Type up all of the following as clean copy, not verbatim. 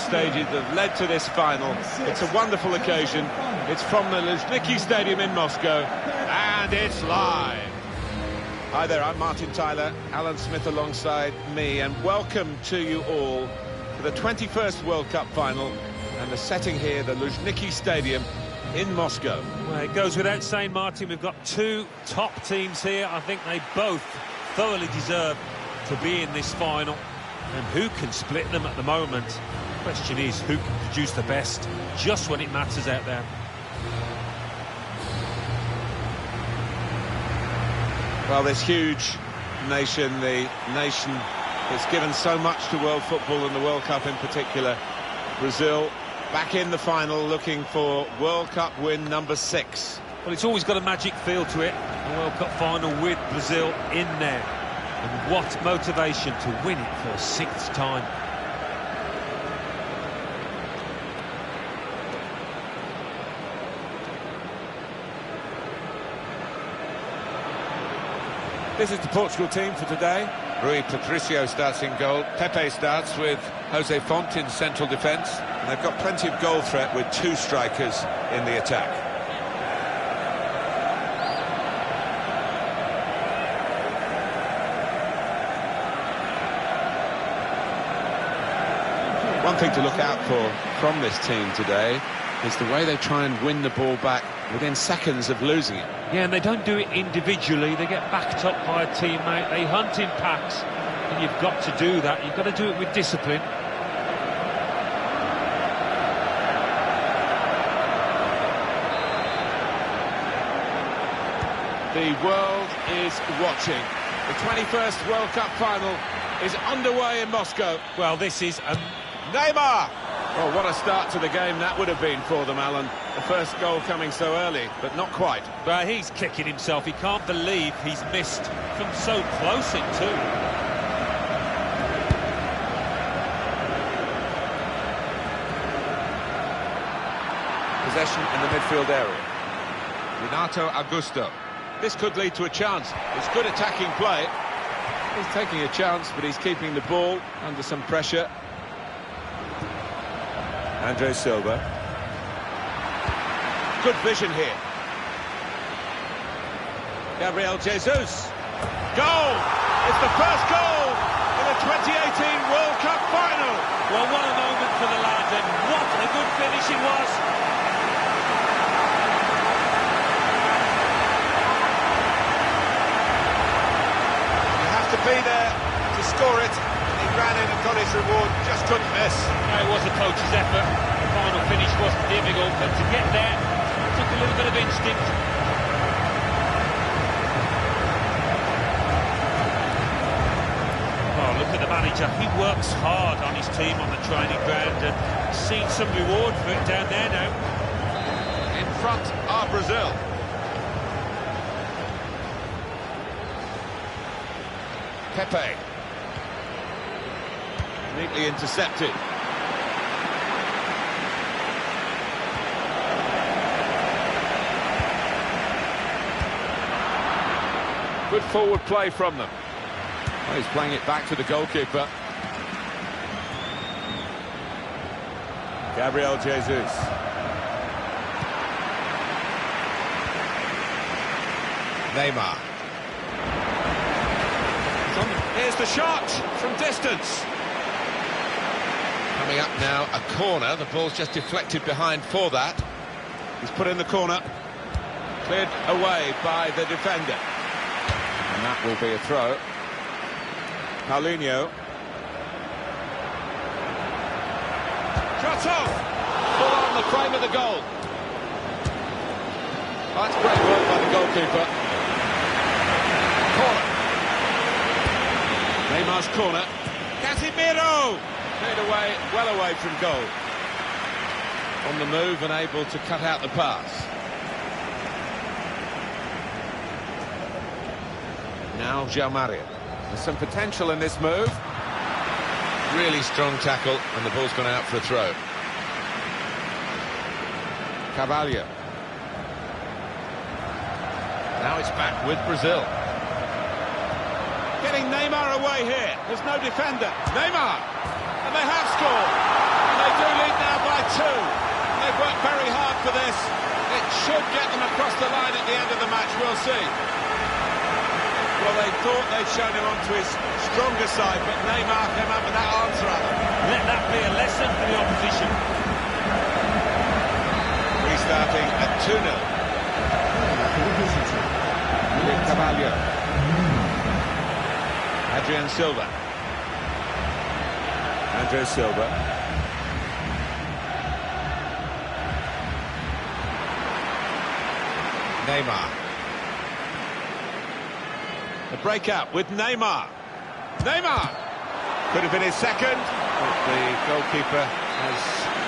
stages that have led to this final. It's a wonderful occasion. It's from the Luzhniki Stadium in Moscow, and it's live. Hi there, I'm Martin Tyler, Alan Smith alongside me, and welcome to you all for the 21st World Cup final, and the setting here, the Luzhniki Stadium in Moscow. Well, it goes without saying, Martin, we've got two top teams here. I think they both thoroughly deserve to be in this final. And who can split them at the moment? The question is, who can produce the best just when it matters out there? Well, this huge nation, the nation that's given so much to world football and the World Cup in particular, Brazil, back in the final looking for World Cup win number 6. Well, it's always got a magic feel to it, a World Cup final with Brazil in there. And what motivation to win it for a 6th time. This is the Portugal team for today. Rui Patricio starts in goal. Pepe starts with Jose Font in central defence. And they've got plenty of goal threat with 2 strikers in the attack. One thing to look out for from this team today is the way they try and win the ball back within seconds of losing it. Yeah, and they don't do it individually. They get backed up by a teammate. They hunt in packs, and you've got to do that. You've got to do it with discipline. The world is watching. The 21st World Cup final is underway in Moscow. Well, this is Neymar! Well, what a start to the game that would have been for them, Alan. The first goal coming so early, but not quite. Well, he's kicking himself. He can't believe he's missed from so close in too. Possession in the midfield area. Renato Augusto. This could lead to a chance. It's good attacking play. He's taking a chance, but he's keeping the ball under some pressure. Andre Silva. Good vision here. Gabriel Jesus. Goal! It's the first goal in the 2018 World Cup final. Well, what a moment for the lads, and what a good finish it was. You have to be there to score it. He ran in and got his reward, just couldn't miss. It was a coach's effort. The final finish wasn't difficult, but to get there, it took a little bit of instinct. Oh, look at the manager. He works hard on his team on the training ground, and seen some reward for it down there now. In front are Brazil. Pepe. Neatly intercepted. Good forward play from them. Oh, he's playing it back to the goalkeeper. Gabriel Jesus. Neymar. Here's the shot from distance. Coming up now, a corner. The ball's just deflected behind for that. He's put in the corner. Cleared away by the defender. And that will be a throw. Paulinho. Shot off! Full on the frame of the goal. Oh, that's great work by the goalkeeper. Corner. Neymar's corner. Casemiro! Cleared away, well away from goal. On the move and able to cut out the pass. Now João Mario. There's some potential in this move. Really strong tackle, and the ball's gone out for a throw. Carvalho. Now it's back with Brazil. Getting Neymar away here. There's no defender. Neymar! And they have scored. And they sign at the end of the match, we'll see. Well, they thought they'd shown him onto his stronger side, but Neymar came up with that answer at them. Let that be a lesson for the opposition. Restarting at 2-0. Cavallo. Adrian Silva. Andres Silva. Neymar. The breakout with Neymar. Neymar! Could have been his second, but the goalkeeper has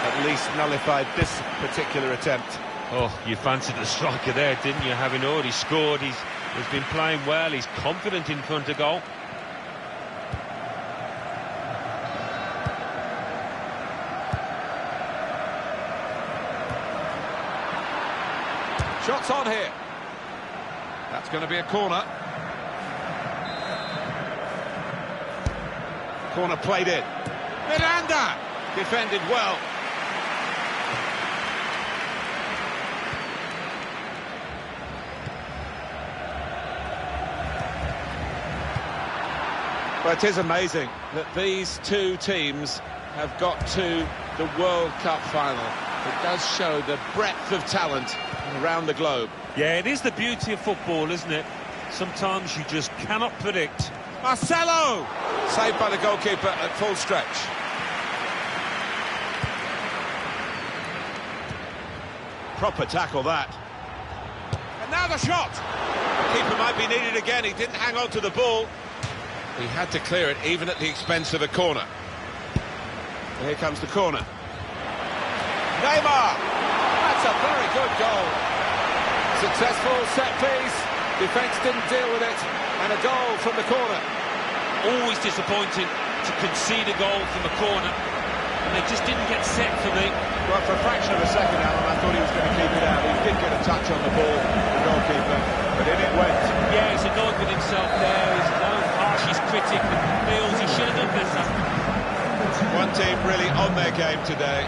at least nullified this particular attempt. Oh, you fancied the striker there, didn't you? Having already scored, he's been playing well, he's confident in front of goal. Shots on here. That's going to be a corner. Corner played in. Miranda! Defended well. But it is amazing that these two teams have got to the World Cup final. It does show the breadth of talent around the globe. Yeah, it is the beauty of football, isn't it? Sometimes you just cannot predict. Marcelo! Saved by the goalkeeper at full stretch. Proper tackle, that. And now the shot! The keeper might be needed again. He didn't hang on to the ball. He had to clear it, even at the expense of a corner. And here comes the corner. Neymar! That's a very good goal. Successful set piece. Defence didn't deal with it. And a goal from the corner. Always disappointing to concede a goal from a corner. And they just didn't get set for me. Well, for a fraction of a second, Alan, I thought he was going to keep it out. He did get a touch on the ball, the goalkeeper, but in it went. Yeah, he's annoyed with himself there. He's his own harshest critic and feels he should have done better. One team really on their game today,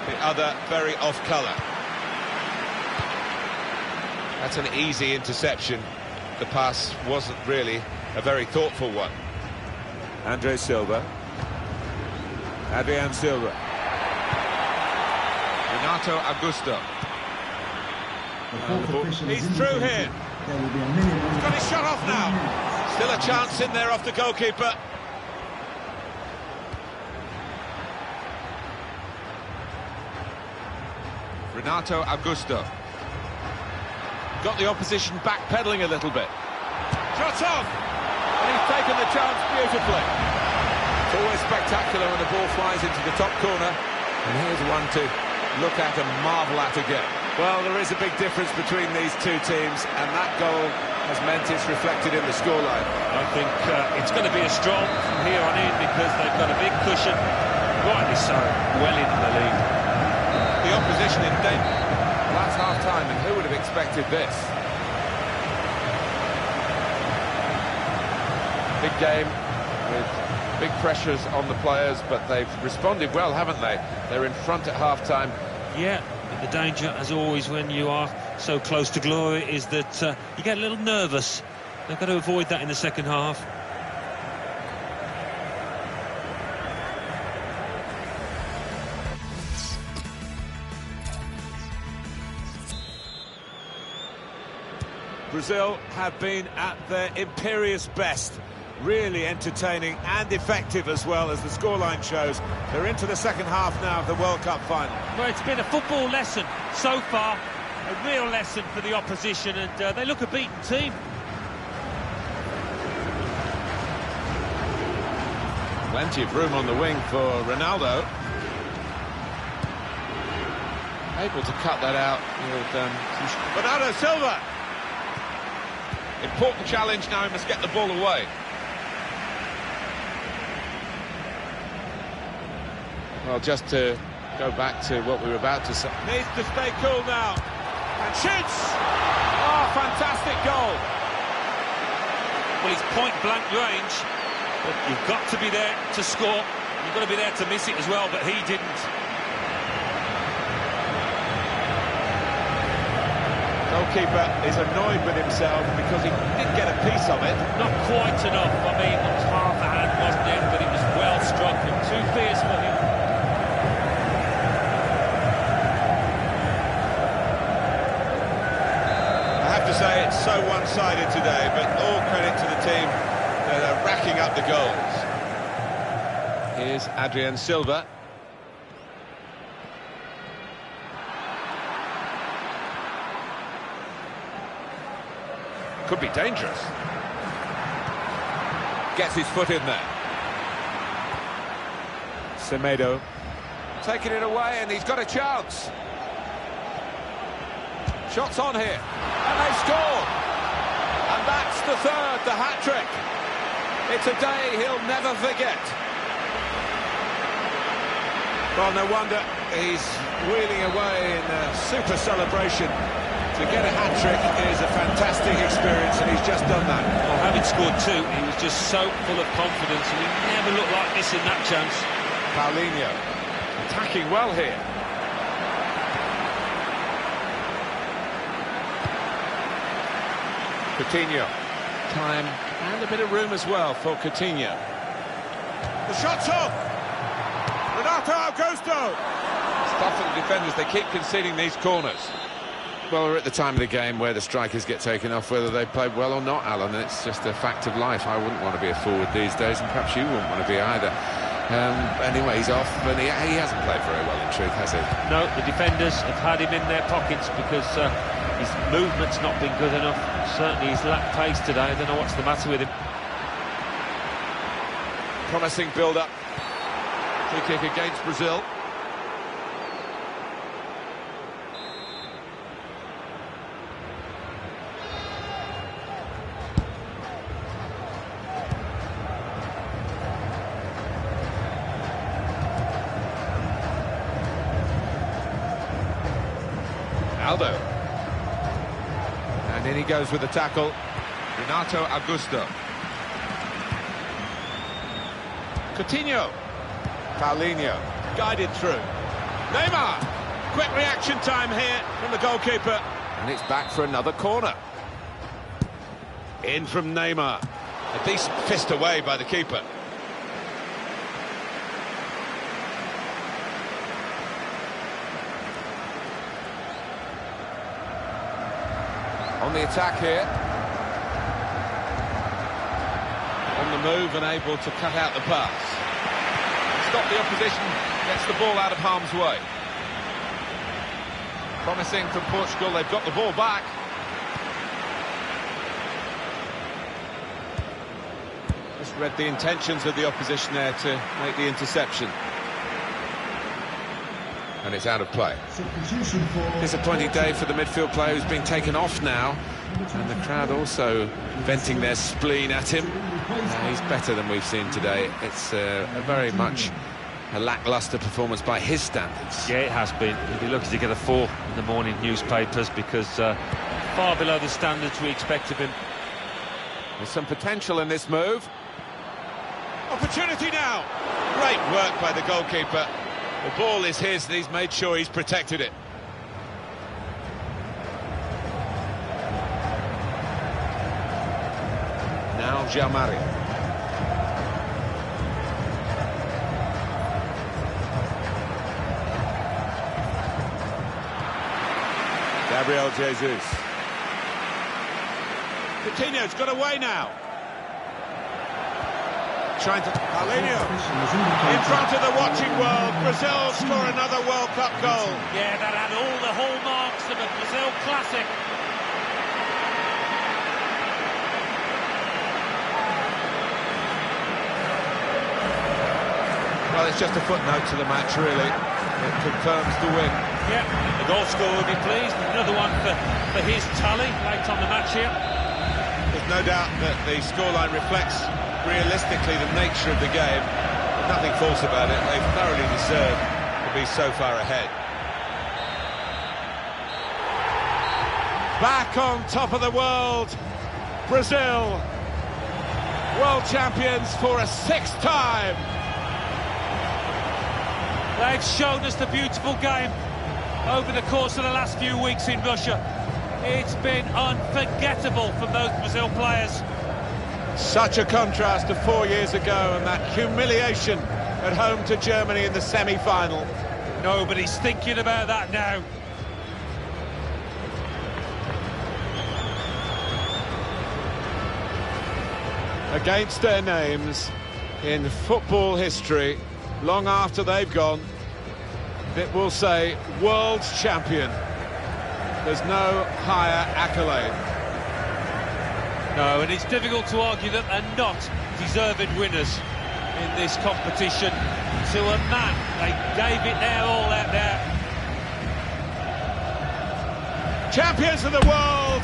the other very off colour. That's an easy interception. The pass wasn't really a very thoughtful one. Andres Silva. Adrian Silva. Renato Augusto. He's through here. He's got his shot off now. Still a chance in there off the goalkeeper. Renato Augusto. Got the opposition backpedaling a little bit. Shots off! And he's taken the chance beautifully. It's always spectacular when the ball flies into the top corner. And here's one to look at and marvel at again. Well, there is a big difference between these two teams, and that goal has meant it's reflected in the scoreline. I think it's going to be a strong from here on in because they've got a big cushion, rightly so, well into the lead. The opposition in danger. That's half-time, and who would have expected this? Big game with big pressures on the players, but they've responded well, haven't they? They're in front at half-time. Yeah, but the danger, as always, when you are so close to glory, is that you get a little nervous. They've got to avoid that in the second half. Brazil have been at their imperious best, really entertaining and effective as well, as the scoreline shows. They're into the second half now of the World Cup final. Well, it's been a football lesson so far, a real lesson for the opposition, and they look a beaten team. Plenty of room on the wing for Ronaldo. Able to cut that out with Bernardo Silva. Important challenge now, he must get the ball away. Well, just to go back to what we were about to say. Needs to stay cool now. And shoots! Oh, fantastic goal. Well, it's point-blank range, but you've got to be there to score. You've got to be there to miss it as well, but he didn't. Goalkeeper is annoyed with himself because he didn't get a piece of it. Not quite enough. I mean, it was half a hand, wasn't it? But it was well struck and too fierce for him. I have to say it's so one-sided today, but all credit to the team that are racking up the goals. Here's Adrian Silva. Could be dangerous. Gets his foot in there. Semedo taking it away, and he's got a chance. Shots on here, and they score. And that's the third, the hat-trick. It's a day he'll never forget. Well, no wonder he's wheeling away in a super celebration. To get a hat-trick is a fantastic experience, and he's just done that. Well, having scored two, he was just so full of confidence, and he never looked like this in that chance. Paulinho attacking well here. Coutinho. Time and a bit of room as well for Coutinho. The shot's on! Renato Augusto! Stuff for the defenders, they keep conceding these corners. Well, we're at the time of the game where the strikers get taken off, whether they played well or not, Alan. It's just a fact of life. I wouldn't want to be a forward these days, and perhaps you wouldn't want to be either. Anyway, he's off, and he hasn't played very well, in truth, has he? No, the defenders have had him in their pockets because his movement's not been good enough. Certainly he's lacked pace today. I don't know what's the matter with him. Promising build-up. Free kick against Brazil. Aldo. And in he goes with the tackle. Renato Augusto. Coutinho. Paulinho. Guided through. Neymar. Quick reaction time here from the goalkeeper. And it's back for another corner. In from Neymar. A decent fist away by the keeper. On the attack here. On the move and able to cut out the pass. Stop the opposition, gets the ball out of harm's way. Promising from Portugal, they've got the ball back. Just read the intentions of the opposition there to make the interception. And it's out of play. Disappointing day for the midfield player who's been taken off now. And the crowd also venting their spleen at him. He's better than we've seen today. It's a very much a lacklustre performance by his standards. Yeah, it has been. He'll be lucky to get a 4 in the morning newspapers because far below the standards we expect of him. There's some potential in this move. Opportunity now. Great work by the goalkeeper. The ball is his, and he's made sure he's protected it. Now Giamari. Gabriel Jesus. Coutinho's got away now. Trying to... Paulinho. In front of the watching world. Brazil score another World Cup goal. Yeah, that had all the hallmarks of a Brazil classic. Well, it's just a footnote to the match, really. It confirms the win. Yeah, the goal scorer will be pleased. Another one for his tally late on the match here. There's no doubt that the scoreline reflects realistically the nature of the game. But nothing false about it. They've thoroughly deserved to be so far ahead. Back on top of the world, Brazil, world champions for a 6th time. They've shown us the beautiful game over the course of the last few weeks in Russia. It's been unforgettable from those Brazil players. Such a contrast to 4 years ago and that humiliation at home to Germany in the semi-final. Nobody's thinking about that now. Against their names in football history, long after they've gone, it will say world champion. There's no higher accolade. No, and it's difficult to argue that they're not deserving winners in this competition. To a man, they gave it their all out there. Champions of the world,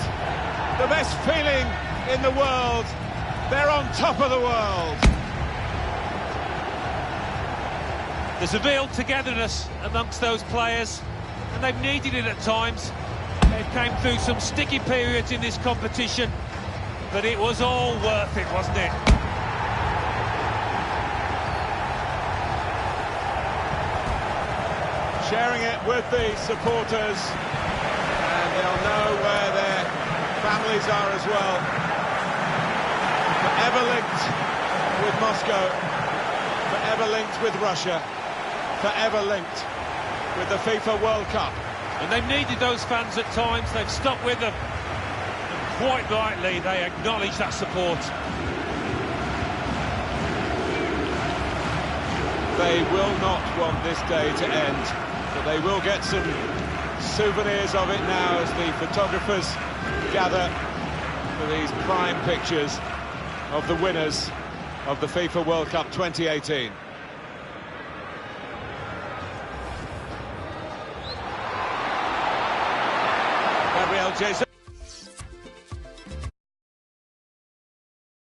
the best feeling in the world. They're on top of the world. There's a real togetherness amongst those players, and they've needed it at times. They've came through some sticky periods in this competition, but it was all worth it, wasn't it? Sharing it with the supporters, and they'll know where their families are as well. Forever linked with Moscow, forever linked with Russia, forever linked with the FIFA World Cup. And they've needed those fans at times, they've stuck with them. And quite rightly, they acknowledge that support. They will not want this day to end, but they will get some souvenirs of it now as the photographers gather for these prime pictures of the winners of the FIFA World Cup 2018. Gabriel Jesus.